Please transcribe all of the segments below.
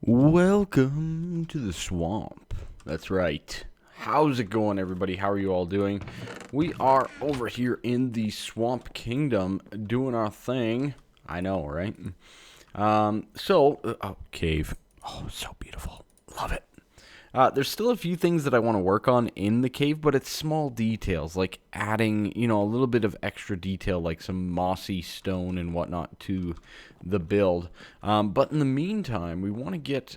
Welcome to the swamp. That's right. How's it going, everybody? How are you all doing? We are over here in the Swamp Kingdom doing our thing. I know, right? Cave. Oh, so beautiful. Love it. There's still a few things that I want to work on in the cave, but it's small details, like adding, a little bit of extra detail, like some mossy stone and whatnot to the build. But in the meantime, we want to get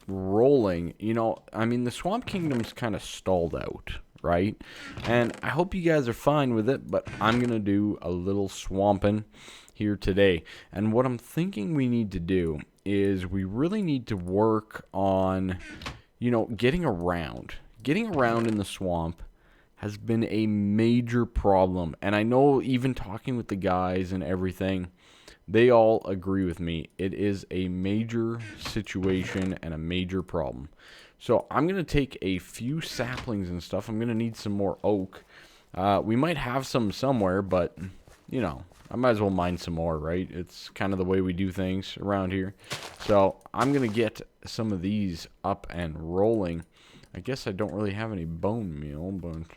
rolling. The Swamp Kingdom's kind of stalled out, right? And I hope you guys are fine with it, but I'm going to do a little swamping here today. And what I'm thinking we need to do is we really need to work on getting around. Getting around in the swamp has been a major problem. And I know even talking with the guys and everything, they all agree with me. It is a major situation and a major problem. So I'm going to take a few saplings and stuff. I'm going to need some more oak. We might have some somewhere, but, I might as well mine some more, right? It's kind of the way we do things around here. So I'm going to get some of these up and rolling. I guess I don't really have any bone meal, but,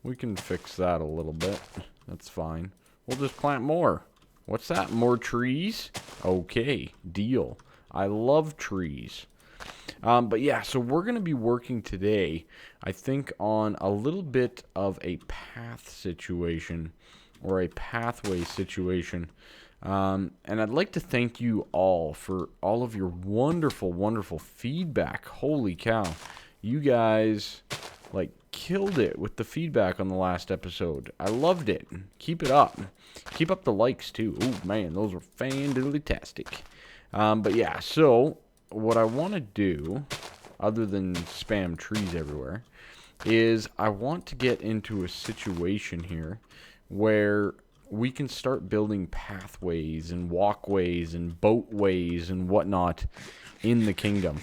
we can fix that a little bit. That's fine. We'll just plant more. What's that? More trees? Okay, deal. I love trees. But yeah, so we're going to be working today, I think, on a little bit of a path situation or a pathway situation. And I'd like to thank you all for all of your wonderful, wonderful feedback. Holy cow. You guys, killed it with the feedback on the last episode. I loved it. Keep it up. Keep up the likes, too. Oh, man, those were fan-diddly-tastic. But yeah, so what I want to do, other than spam trees everywhere, is I want to get into a situation here where we can start building pathways and walkways and boatways and whatnot in the kingdom.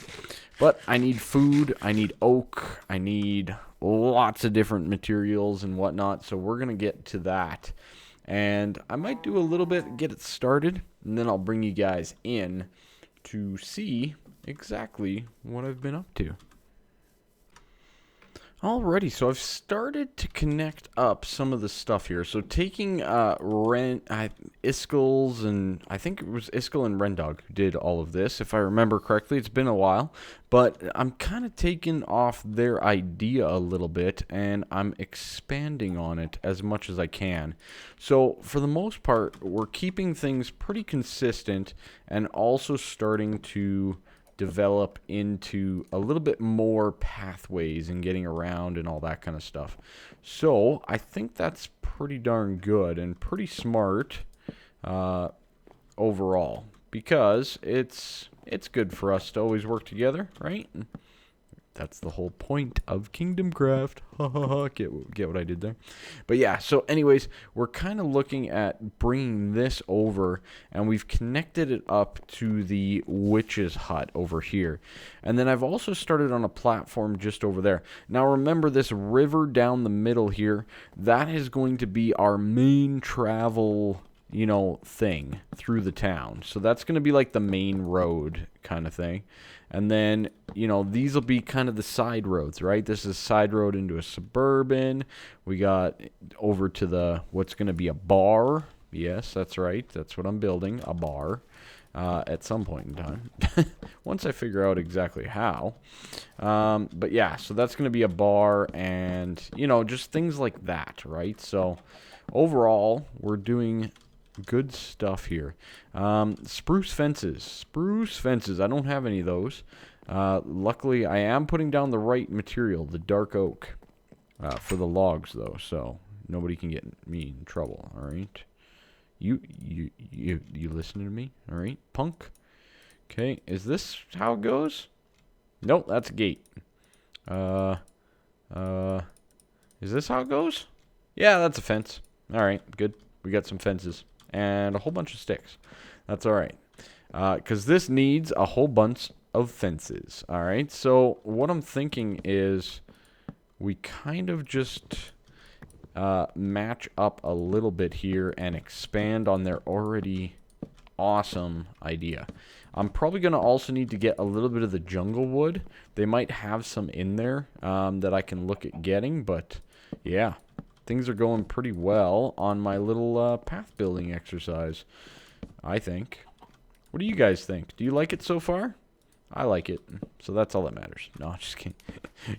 But I need food, I need oak, I need lots of different materials and whatnot, so we're going to get to that. And I might do a little bit, get it started, and then I'll bring you guys in to see exactly what I've been up to. Alrighty, so I've started to connect up some of the stuff here. So taking Iskall's, and I think it was Iskall and Rendog who did all of this, if I remember correctly. It's been a while, but I'm kind of taking off their idea a little bit, and I'm expanding on it as much as I can. So for the most part, we're keeping things pretty consistent, and also starting to develop into a little bit more pathways and getting around and all that kind of stuff. So I think that's pretty darn good and pretty smart overall, because it's good for us to always work together, right? That's the whole point of Kingdomcraft. Ha ha ha. Get what I did there? But yeah, so anyways, we're kind of looking at bringing this over, and we've connected it up to the witch's hut over here. And then I've also started on a platform just over there. Now remember, this river down the middle here, that is going to be our main travel thing through the town. So that's going to be like the main road kind of thing. And then, these will be kind of the side roads, right? This is a side road into a suburban. We got over to what's going to be a bar. Yes, that's right. That's what I'm building, a bar, at some point in time. Once I figure out exactly how. But yeah, so that's going to be a bar and, just things like that, right? So overall, we're doing good stuff here. Spruce fences. I don't have any of those. Luckily, I am putting down the right material, the dark oak, for the logs, though, so nobody can get me in trouble. All right, you listening to me? All right, punk. Okay, is this how it goes? Nope, that's a gate. Is this how it goes? Yeah, that's a fence. All right, good. We got some fences and a whole bunch of sticks. That's all right, because this needs a whole bunch of fences. All right, so what I'm thinking is we kind of just match up a little bit here and expand on their already awesome idea. I'm probably going to also need to get a little bit of the jungle wood. They might have some in there that I can look at getting, but yeah, things are going pretty well on my little path building exercise, I think. What do you guys think? Do you like it so far? I like it, so that's all that matters. No, I'm just kidding.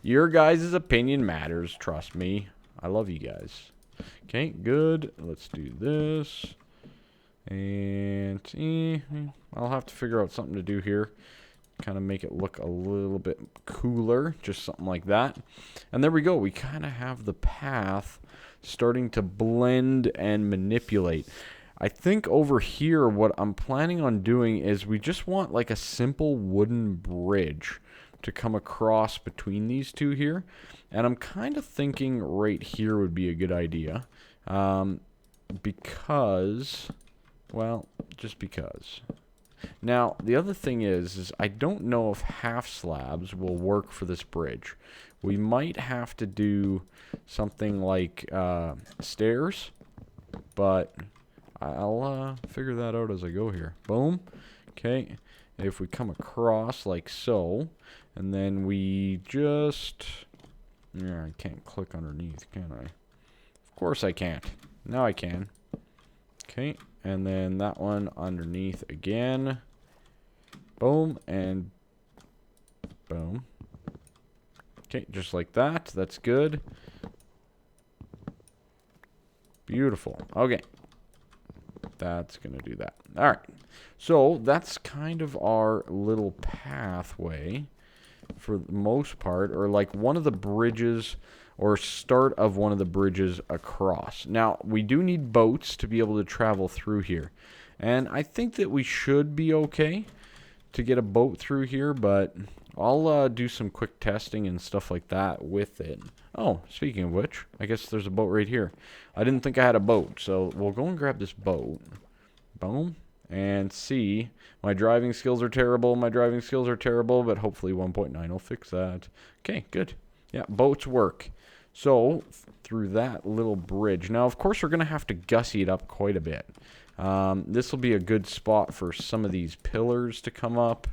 Your guys' opinion matters, trust me. I love you guys. Okay, good. Let's do this. And I'll have to figure out something to do here. Kind of make it look a little bit cooler. Just something like that. And there we go. We kind of have the path starting to blend and manipulate. I think over here what I'm planning on doing is we just want like a simple wooden bridge to come across between these two here. And I'm kind of thinking right here would be a good idea. Because, well, just because. Now, the other thing is I don't know if half slabs will work for this bridge. We might have to do something like stairs, but I'll figure that out as I go here. Boom. Okay. If we come across like so, and then we just... Yeah, I can't click underneath, can I? Of course I can't. Now I can. Okay. And then that one underneath again. Boom. And boom. Okay, just like that. That's good. Beautiful. Okay. That's going to do that. All right. So that's kind of our little pathway for the most part, or like one of the bridges or start of one of the bridges across. Now, we do need boats to be able to travel through here. And I think that we should be okay to get a boat through here, but I'll do some quick testing and stuff like that with it. Oh, speaking of which, I guess there's a boat right here. I didn't think I had a boat, so we'll go and grab this boat. Boom. And see. My driving skills are terrible. My driving skills are terrible, but hopefully 1.9 will fix that. Okay, good. Yeah, boats work. So, through that little bridge. Now, of course, we're going to have to gussy it up quite a bit. This will be a good spot for some of these pillars to come up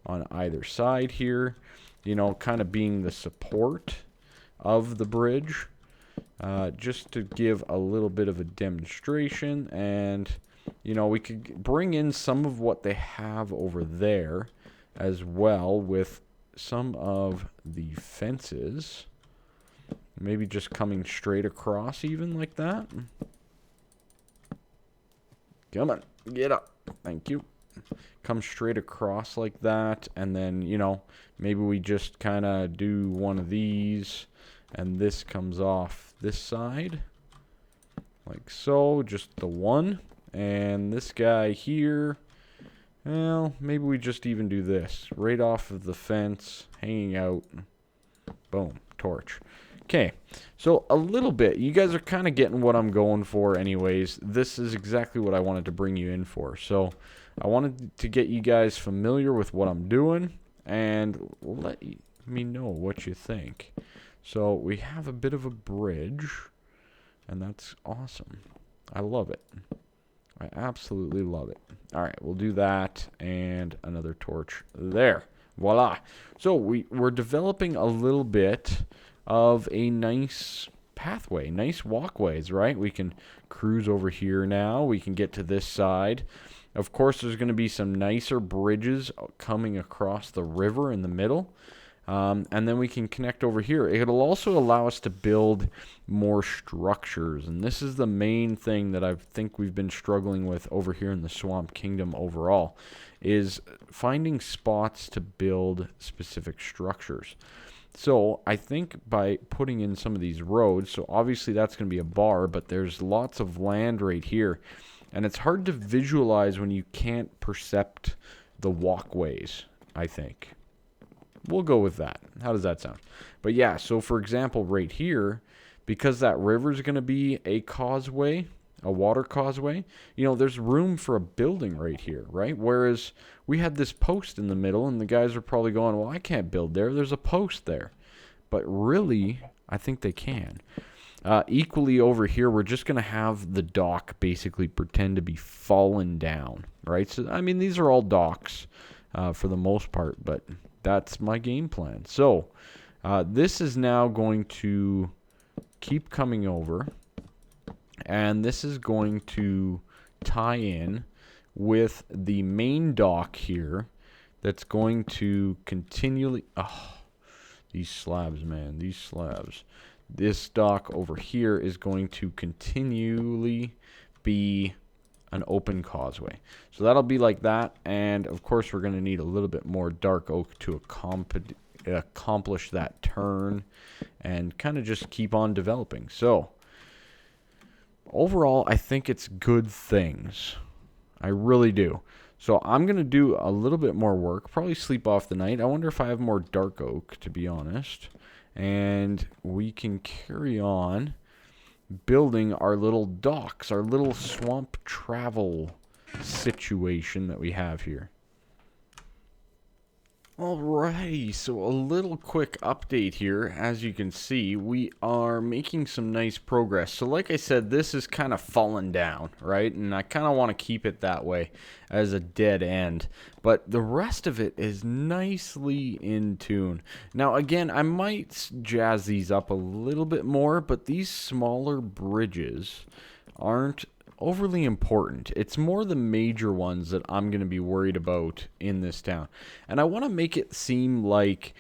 on either side here. You know, kind of being the support of the bridge. Just to give a little bit of a demonstration. And, you know, we could bring in some of what they have over there as well with some of the fences. Maybe just coming straight across even like that. Come on, get up. Thank you. Come straight across like that. And then, you know, maybe we just kind of do one of these. And this comes off this side. Like so. Just the one. And this guy here. Well, maybe we just even do this. Right off of the fence. Hanging out. Boom. Torch. Okay, so a little bit. You guys are kind of getting what I'm going for anyways. This is exactly what I wanted to bring you in for. So I wanted to get you guys familiar with what I'm doing and let me know what you think. So we have a bit of a bridge, and that's awesome. I love it. I absolutely love it. All right, we'll do that and another torch there. Voila. So we're developing a little bit of a nice pathway, nice walkways, right? We can cruise over here now. We can get to this side. Of course, there's going to be some nicer bridges coming across the river in the middle. And then we can connect over here. It'll also allow us to build more structures. And this is the main thing that I think we've been struggling with over here in the Swamp Kingdom overall, is finding spots to build specific structures. So I think by putting in some of these roads, so obviously that's going to be a bar, but there's lots of land right here. And it's hard to visualize when you can't percept the walkways, I think. We'll go with that. How does that sound? But yeah, so for example, right here, because that river is going to be a causeway, a water causeway, you know, there's room for a building right here, right? Whereas we had this post in the middle, and the guys are probably going, well, I can't build there. There's a post there. But really, I think they can. Equally over here, we're just going to have the dock basically pretend to be fallen down, right? So, I mean, these are all docks for the most part, but that's my game plan. So, this is now going to keep coming over, and this is going to tie in with the main dock here that's going to continually... Oh, these slabs, man, these slabs. This dock over here is going to continually be an open causeway. So that'll be like that, and of course we're going to need a little bit more dark oak to accomplish that turn and kind of just keep on developing. So overall, I think it's good things. I really do. So I'm going to do a little bit more work, probably sleep off the night. I wonder if I have more dark oak, to be honest. And we can carry on building our little docks, our little swamp travel situation that we have here. Alrighty, so a little quick update here. As you can see, we are making some nice progress. So like I said, this is kind of fallen down, right? And I kind of want to keep it that way as a dead end. But the rest of it is nicely in tune. Now again, I might jazz these up a little bit more, but these smaller bridges aren't overly important. It's more the major ones that I'm going to be worried about in this town. And I want to make it seem like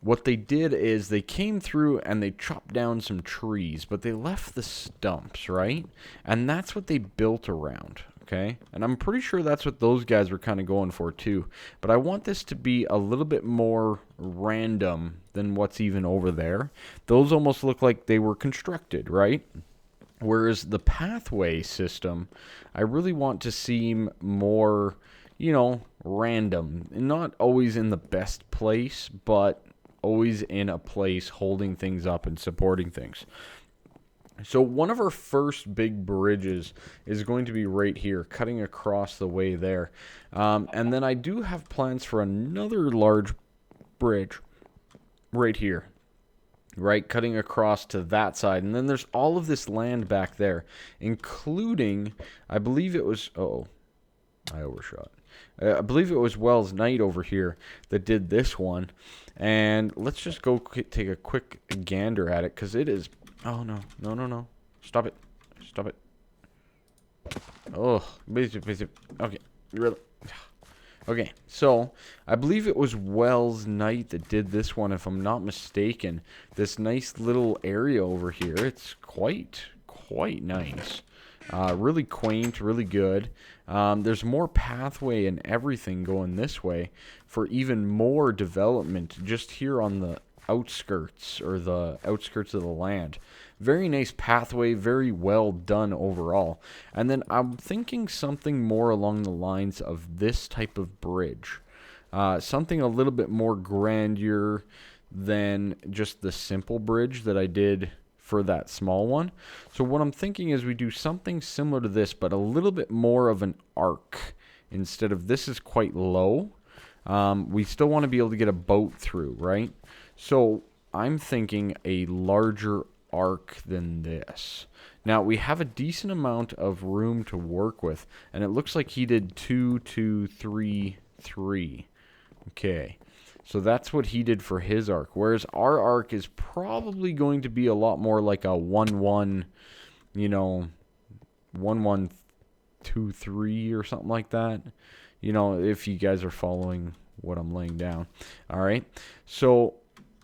what they did is they came through and they chopped down some trees, but they left the stumps, right? And that's what they built around, okay? And I'm pretty sure that's what those guys were kind of going for too. But I want this to be a little bit more random than what's even over there. Those almost look like they were constructed, right? Whereas the pathway system, I really want to seem more, you know, random. Not always in the best place, but always in a place holding things up and supporting things. So one of our first big bridges is going to be right here, cutting across the way there. And then I do have plans for another large bridge right here. Right, cutting across to that side. And then there's all of this land back there, including, I believe it was, I overshot. I believe it was Wells Knight over here that did this one. And let's just go take a quick gander at it, because it is, oh no, no, no, no. Stop it. Stop it. Oh, okay, really. Okay, so I believe it was Wells Knight that did this one, if I'm not mistaken. This nice little area over here. It's quite nice. Really quaint, really good. There's more pathway and everything going this way for even more development just here on the outskirts, or the outskirts of the land. Very nice pathway, very well done overall. And then I'm thinking something more along the lines of this type of bridge. Something a little bit more grandeur than just the simple bridge that I did for that small one. So what I'm thinking is we do something similar to this, but a little bit more of an arc. Instead of, this is quite low. We still want to be able to get a boat through, right? So I'm thinking a larger arc than this. Now we have a decent amount of room to work with, and it looks like he did 2, 2, 3, 3. Okay, so that's what he did for his arc, whereas our arc is probably going to be a lot more like a 1, 1, you know, 1, 1, 2, 3 or something like that. You know, if you guys are following what I'm laying down. All right, so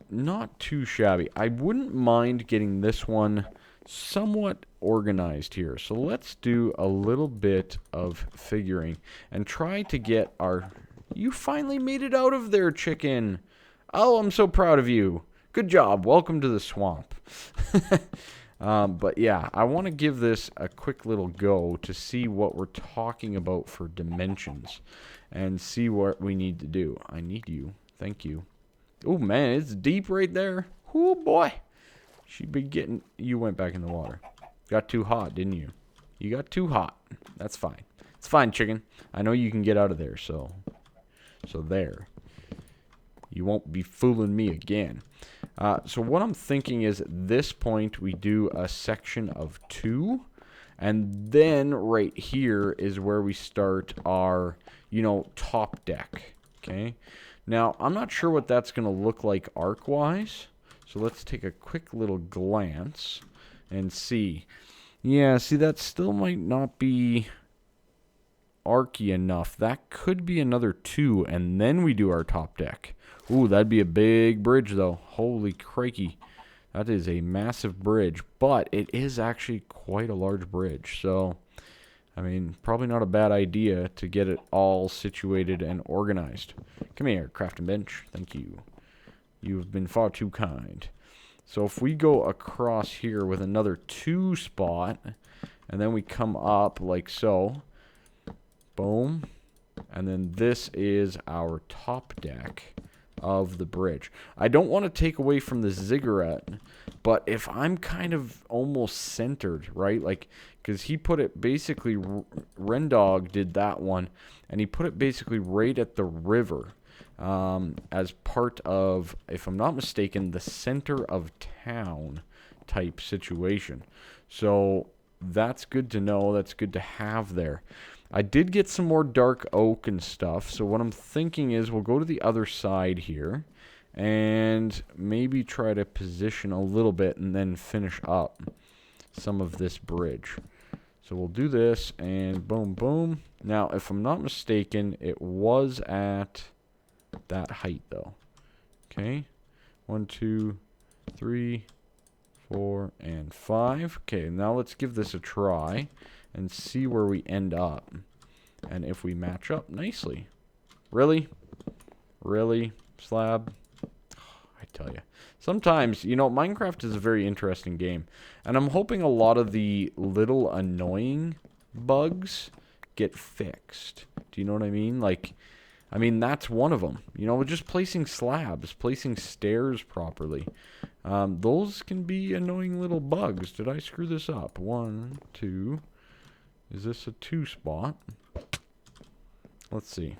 not too shabby. I wouldn't mind getting this one somewhat organized here. So let's do a little bit of figuring and try to get our... You finally made it out of there, chicken. Oh, I'm so proud of you. Good job. Welcome to the swamp. But yeah, I want to give this a quick little go to see what we're talking about for dimensions and see what we need to do. I need you. Thank you. Oh, man, it's deep right there. Oh, boy. She'd be getting... You went back in the water. Got too hot, didn't you? You got too hot. That's fine. It's fine, chicken. I know you can get out of there, so there. You won't be fooling me again. So what I'm thinking is at this point we do a section of 2. And then right here is where we start our, top deck. Okay. Now, I'm not sure what that's going to look like arc-wise. So let's take a quick little glance and see. Yeah, see, that still might not be archy enough. That could be another 2, and then we do our top deck. Ooh, that'd be a big bridge, though. Holy crikey. That is a massive bridge, but it is actually quite a large bridge. So, I mean, probably not a bad idea to get it all situated and organized. Come here, crafting bench. Thank you. You've been far too kind. So if we go across here with another 2 spot, and then we come up like so, boom, and then this is our top deck of the bridge. I don't want to take away from the ziggurat, but if I'm kind of almost centered, right? Like, because he put it basically, Rendog did that one, and he put it basically right at the river. As part of, if I'm not mistaken, the center of town type situation. So that's good to know. That's good to have there. I did get some more dark oak and stuff. So what I'm thinking is we'll go to the other side here and maybe try to position a little bit and then finish up some of this bridge. So we'll do this and boom, boom. Now, if I'm not mistaken, it was at that height though. Okay, 1, 2, 3, 4, and 5. Okay, now let's give this a try and see where we end up and if we match up nicely. Really slab. I tell you, sometimes, Minecraft is a very interesting game, and I'm hoping a lot of the little annoying bugs get fixed. Do you know what I mean? Like, that's one of them. Just placing slabs, placing stairs properly. Those can be annoying little bugs. Did I screw this up? 1, 2. Is this a 2 spot? Let's see.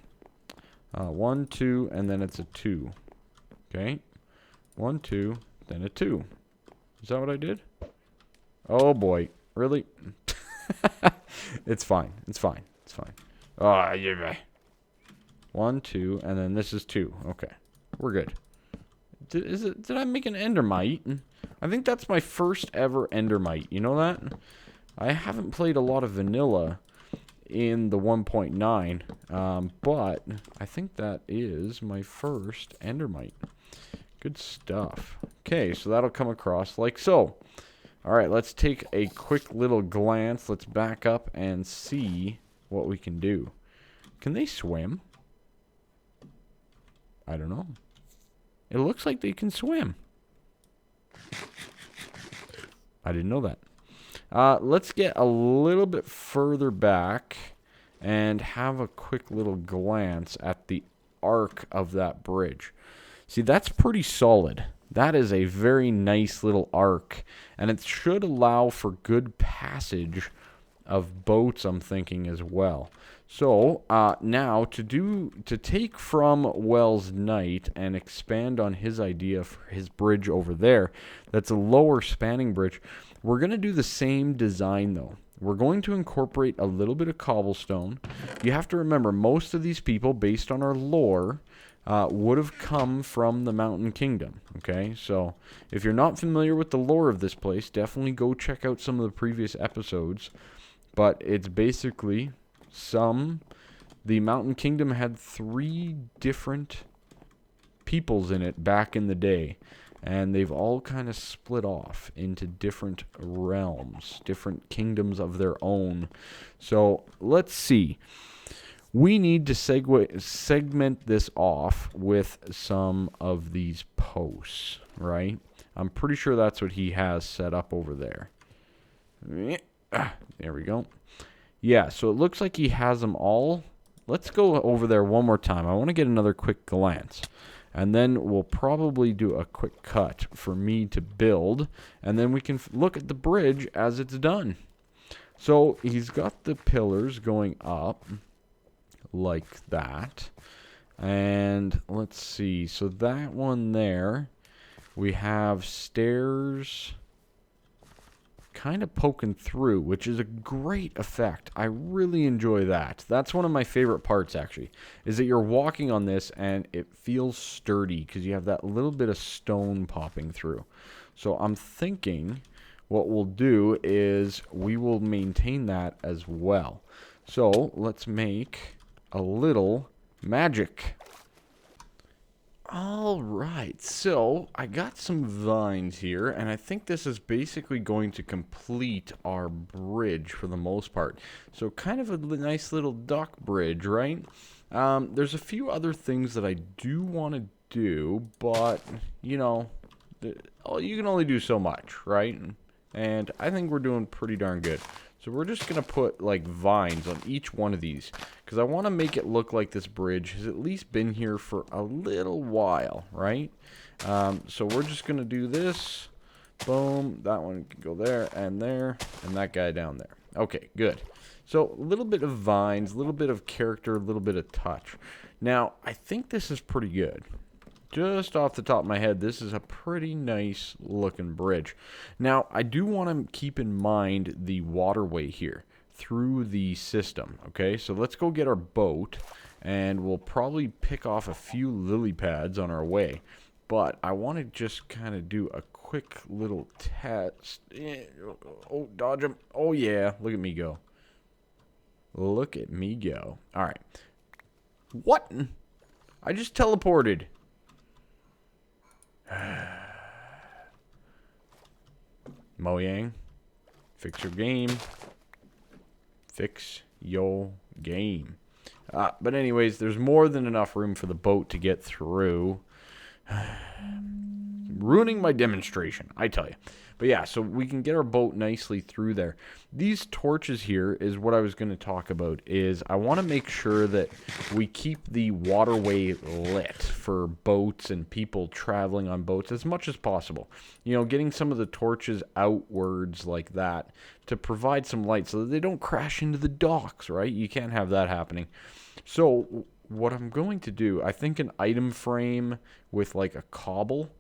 1, 2, and then it's a 2. Okay. 1, 2, then a 2. Is that what I did? Oh boy. Really? It's fine. It's fine. It's fine. Oh, yeah. 1, 2, and then this is 2. Okay, we're good. Did I make an endermite? I think that's my first ever endermite. You know that? I haven't played a lot of vanilla in the 1.9, but I think that is my first endermite. Good stuff. Okay, so that'll come across like so. All right, let's take a quick little glance. Let's back up and see what we can do. Can they swim? I don't know. It looks like they can swim. I didn't know that. Let's get a little bit further back and have a quick little glance at the arc of that bridge. See, that's pretty solid. That is a very nice little arc, and it should allow for good passage of boats, I'm thinking, as well. So, now, to take from Wells Knight and expand on his idea for his bridge over there, that's a lower spanning bridge, we're going to do the same design, though. We're going to incorporate a little bit of cobblestone. You have to remember, most of these people, based on our lore, would have come from the Mountain Kingdom, okay? So, if you're not familiar with the lore of this place, definitely go check out some of the previous episodes. But it's basically the Mountain Kingdom had 3 different peoples in it back in the day. And they've all kind of split off into different realms, different kingdoms of their own. So, let's see. We need to segment this off with some of these posts, right? I'm pretty sure that's what he has set up over there. There we go. Yeah, so it looks like he has them all. Let's go over there one more time. I want to get another quick glance. And then we'll probably do a quick cut for me to build. And then we can look at the bridge as it's done. So he's got the pillars going up like that. And let's see. So that one there, we have stairs kind of poking through, which is a great effect. I really enjoy that. That's one of my favorite parts, actually, is that you're walking on this and it feels sturdy because you have that little bit of stone popping through. So I'm thinking what we'll do is we will maintain that as well. So let's make a little magic. Alright, so I got some vines here, and I think this is basically going to complete our bridge for the most part. So kind of a nice little dock bridge, right? There's a few other things that I do want to do, but, you know, you can only do so much, right? And I think we're doing pretty darn good. So we're just going to put, like, vines on each one of these. Because I want to make it look like this bridge has at least been here for a little while, right? So we're just going to do this. Boom. That one can go there, and that guy down there. Okay, good. So a little bit of vines, a little bit of character, a little bit of touch. Now, I think this is pretty good. Just off the top of my head, this is a pretty nice looking bridge. Now, I do want to keep in mind the waterway here through the system, okay? So let's go get our boat, and we'll probably pick off a few lily pads on our way. But I want to just kind of do a quick little test. Oh, dodge him. Oh, yeah. Look at me go. Look at me go. All right. What? I just teleported. Mojang, fix your game. Fix your game. But anyways, there's more than enough room for the boat to get through. Ruining my demonstration, I tell you. But yeah, so we can get our boat nicely through there. These torches here is what I was going to talk about. Is I want to make sure that we keep the waterway lit for boats and people traveling on boats as much as possible. You know, getting some of the torches outwards like that to provide some light so that they don't crash into the docks, right? You can't have that happening. So what I'm going to do, I think an item frame with like a cobble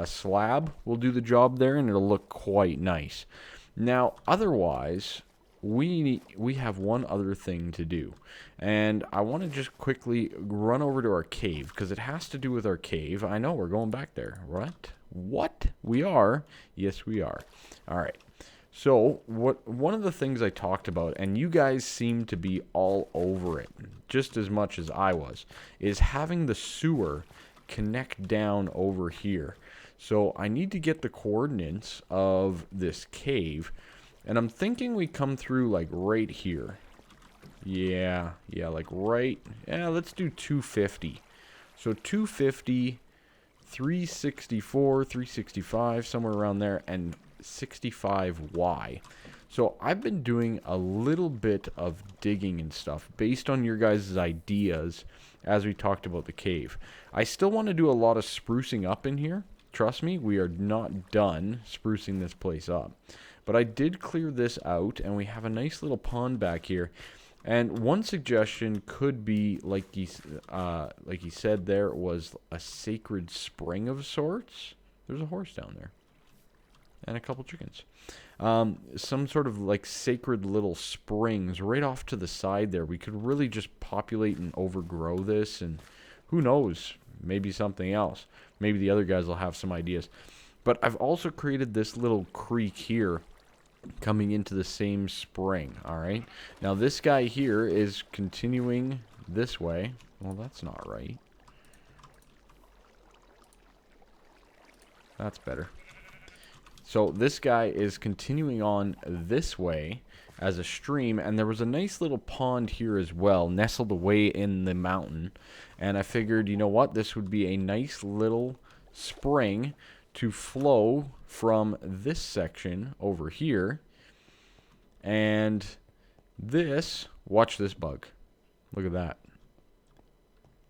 slab will do the job there, and it'll look quite nice. Now, otherwise, we have one other thing to do, and I want to just quickly run over to our cave because it has to do with our cave. I know we're going back there. What? We are? Yes, we are. All right. So, one of the things I talked about, and you guys seem to be all over it, just as much as I was, is having the sewer connect down over here. So I need to get the coordinates of this cave, and I'm thinking we come through like right here. Yeah, like right. Yeah, let's do 250. So 250, 364, 365, somewhere around there, and 65Y. So I've been doing a little bit of digging and stuff based on your guys' ideas as we talked about the cave. I still want to do a lot of sprucing up in here. Trust me, we are not done sprucing this place up. But I did clear this out, and we have a nice little pond back here. And one suggestion could be, like he said, there was a sacred spring of sorts. There's a horse down there. And a couple chickens. Some sort of like sacred little springs right off to the side there. We could really just populate and overgrow this, and who knows, maybe something else. Maybe the other guys will have some ideas. But I've also created this little creek here coming into the same spring, alright? Now this guy here is continuing this way. Well, that's not right. That's better. So this guy is continuing on this way as a stream, and there was a nice little pond here as well, nestled away in the mountain. And I figured, you know what, this would be a nice little spring to flow from this section over here. And this, watch this bug. Look at that.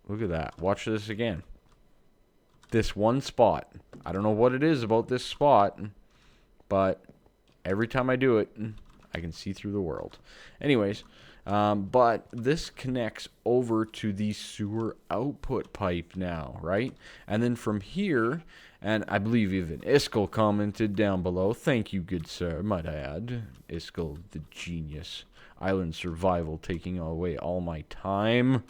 Look at that. Watch this again. This one spot. I don't know what it is about this spot, but every time I do it, I can see through the world. Anyways, But this connects over to the sewer output pipe now, right? And then from here, and I believe even Iskell commented down below. Thank you, good sir, might I add. Iskell, the genius. Island survival taking away all my time.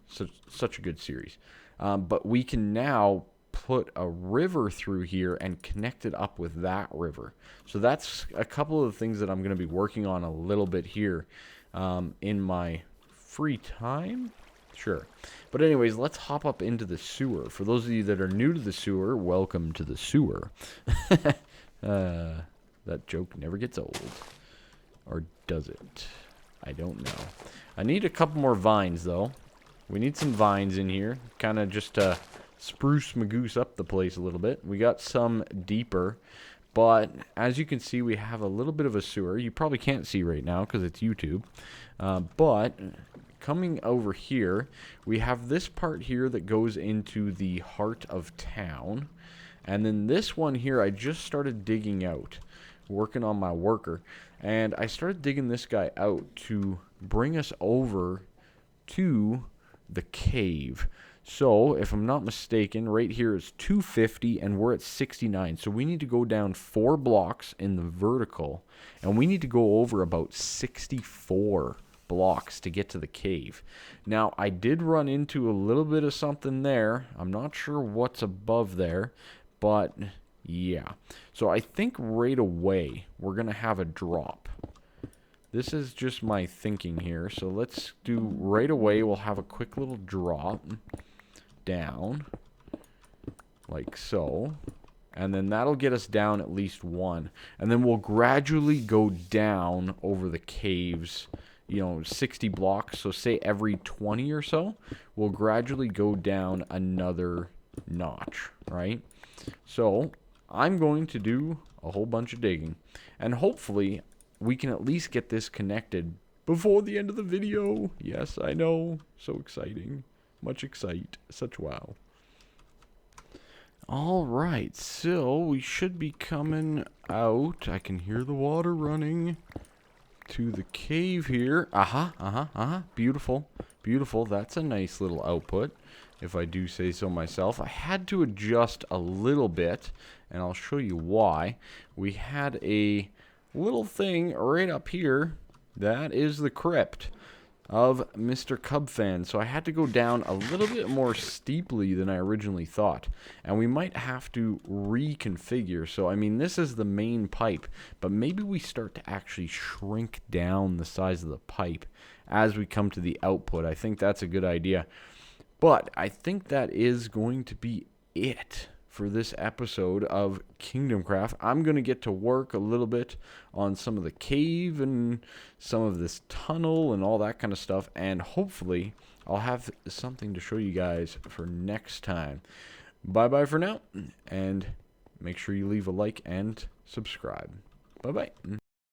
Such a good series. But we can now put a river through here and connect it up with that river. So that's a couple of the things that I'm going to be working on a little bit here in my free time. Sure. But anyways, let's hop up into the sewer. For those of you that are new to the sewer, welcome to the sewer. That joke never gets old. Or does it? I don't know. I need a couple more vines, though. We need some vines in here. Kind of just to spruce my goose up the place a little bit. We got some deeper. But as you can see, we have a little bit of a sewer. You probably can't see right now because it's YouTube. But coming over here, we have this part here that goes into the heart of town. And then this one here, I just started digging out, working on my worker. And I started digging this guy out to bring us over to the cave. So, if I'm not mistaken, right here is 250 and we're at 69. So we need to go down 4 blocks in the vertical. And we need to go over about 64 blocks to get to the cave. Now, I did run into a little bit of something there. I'm not sure what's above there, but yeah. So I think right away we're going to have a drop. This is just my thinking here. So let's do right away. We'll have a quick little drop down like so. And then that'll get us down at least 1. And then we'll gradually go down over the caves, 60 blocks. So say every 20 or so, we'll gradually go down another notch, right? So I'm going to do a whole bunch of digging. And hopefully we can at least get this connected before the end of the video. Yes, I know. So exciting. Much excite. Such wow. Alright, so we should be coming out. I can hear the water running to the cave here. Beautiful. Beautiful. That's a nice little output, if I do say so myself. I had to adjust a little bit, and I'll show you why. We had a little thing right up here. That is the crypt of Mr. Cubfan. So I had to go down a little bit more steeply than I originally thought. And we might have to reconfigure. So, I mean, this is the main pipe. But maybe we start to actually shrink down the size of the pipe as we come to the output. I think that's a good idea. But I think that is going to be it for this episode of Kingdomcraft. I'm going to get to work a little bit on some of the cave and some of this tunnel and all that kind of stuff. And hopefully I'll have something to show you guys for next time. Bye-bye for now. And make sure you leave a like and subscribe. Bye-bye.